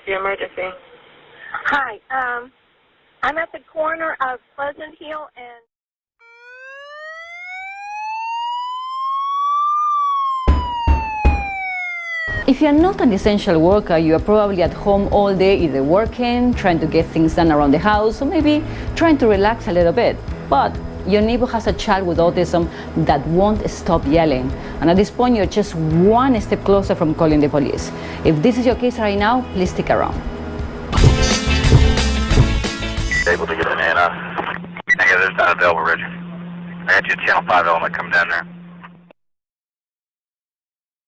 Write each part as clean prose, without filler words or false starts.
the emergency? Hi, I'm at the corner of Pleasant Hill and... If you're not an essential worker, you are probably at home all day either working, trying to get things done around the house, or maybe trying to relax a little bit. But your neighbor has a child with autism that won't stop yelling. And at this point, you're just one step closer from calling the police. If this is your case right now, please stick around. Able to get an in, I got this down at Delaware Ridge. I got you a Channel 5 element coming down there.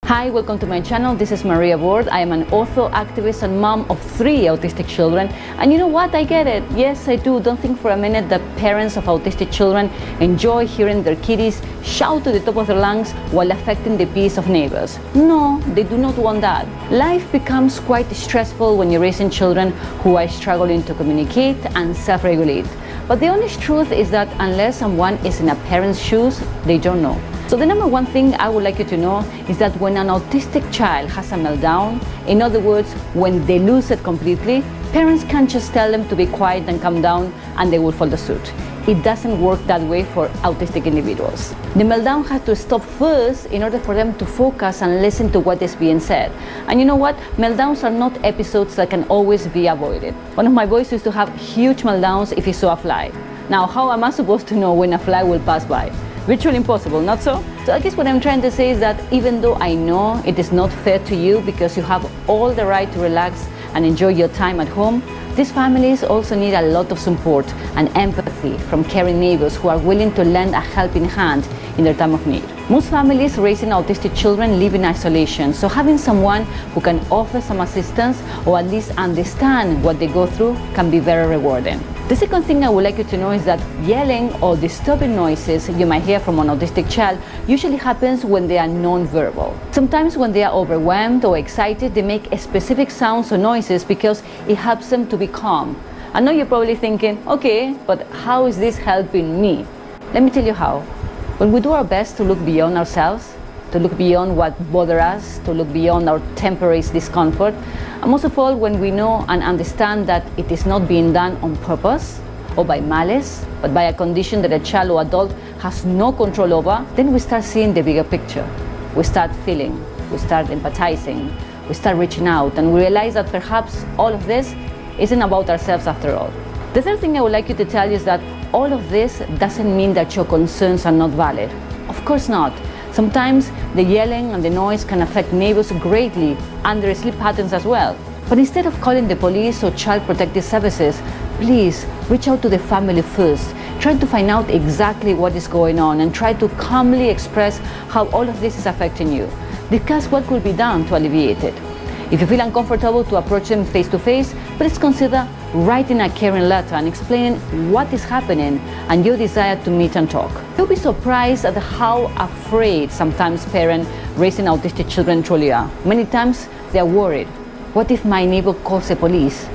Hi, welcome to my channel. This is Maria Borde. I am an author, activist, and mom of 3 autistic children. And you know what? I get it. Yes, I do. Don't think for a minute that parents of autistic children enjoy hearing their kiddies shout to the top of their lungs while affecting the peace of neighbors. No, they do not want that. Life becomes quite stressful when you're raising children who are struggling to communicate and self-regulate. But the honest truth is that unless someone is in a parent's shoes, they don't know. So the number one thing I would like you to know is that when an autistic child has a meltdown, in other words, when they lose it completely, parents can't just tell them to be quiet and calm down and they will follow suit. It doesn't work that way for autistic individuals. The meltdown has to stop first in order for them to focus and listen to what is being said. And you know what? Meltdowns are not episodes that can always be avoided. One of my boys used to have huge meltdowns if he saw a fly. Now, how am I supposed to know when a fly will pass by? Virtually impossible, not so? So I guess what I'm trying to say is that even though I know it is not fair to you because you have all the right to relax and enjoy your time at home, these families also need a lot of support and empathy from caring neighbors who are willing to lend a helping hand in their time of need. Most families raising autistic children live in isolation, so having someone who can offer some assistance or at least understand what they go through can be very rewarding. The second thing I would like you to know is that yelling or disturbing noises you might hear from an autistic child usually happens when they are non-verbal. Sometimes when they are overwhelmed or excited, they make specific sounds or noises because it helps them to be calm. I know you're probably thinking, okay, but how is this helping me? Let me tell you how. When we do our best to look beyond ourselves, to look beyond what bothers us, to look beyond our temporary discomfort, and most of all when we know and understand that it is not being done on purpose or by malice, but by a condition that a child or adult has no control over, then we start seeing the bigger picture. We start feeling, we start empathizing, we start reaching out, and we realize that perhaps all of this isn't about ourselves after all. The third thing I would like you to tell you is that all of this doesn't mean that your concerns are not valid. Of course not. Sometimes the yelling and the noise can affect neighbors greatly and their sleep patterns as well. But instead of calling the police or child protective services, please reach out to the family first. Try to find out exactly what is going on and try to calmly express how all of this is affecting you. Discuss what could be done to alleviate it. If you feel uncomfortable to approach them face to face, please consider writing a caring letter and explaining what is happening and your desire to meet and talk. You'll be surprised at how afraid sometimes parents raising autistic children truly are. Many times they are worried. What if my neighbor calls the police?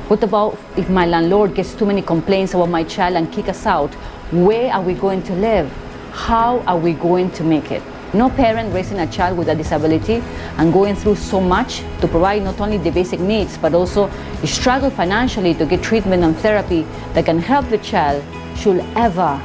What about if my landlord gets too many complaints about my child and kicks us out? Where are we going to live? How are we going to make it? No parent raising a child with a disability and going through so much to provide not only the basic needs but also struggle financially to get treatment and therapy that can help the child should ever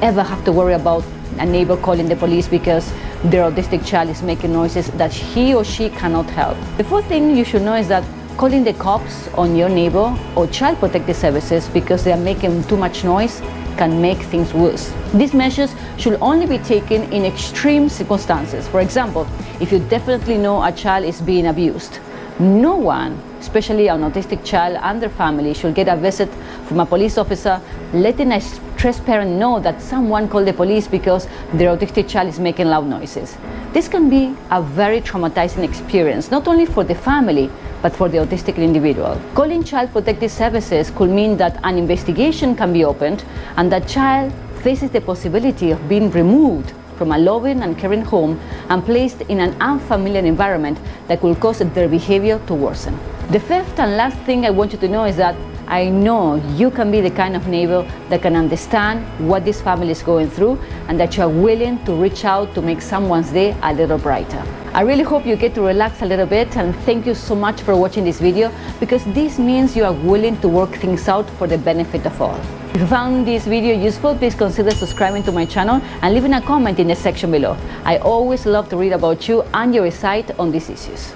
have to worry about a neighbor calling the police because their autistic child is making noises that he or she cannot help. The fourth thing you should know is that calling the cops on your neighbor or child protective services because they are making too much noise can make things worse. These measures should only be taken in extreme circumstances. For example, if you definitely know a child is being abused, no one, especially an autistic child and their family, should get a visit from a police officer letting a stressed parent know that someone called the police because their autistic child is making loud noises. This can be a very traumatizing experience, not only for the family, but for the autistic individual. Calling child protective services could mean that an investigation can be opened and that child faces the possibility of being removed from a loving and caring home and placed in an unfamiliar environment that could cause their behavior to worsen. The fifth and last thing I want you to know is that I know you can be the kind of neighbor that can understand what this family is going through and that you are willing to reach out to make someone's day a little brighter. I really hope you get to relax a little bit, and thank you so much for watching this video, because this means you are willing to work things out for the benefit of all. If you found this video useful, please consider subscribing to my channel and leaving a comment in the section below. I always love to read about you and your insight on these issues.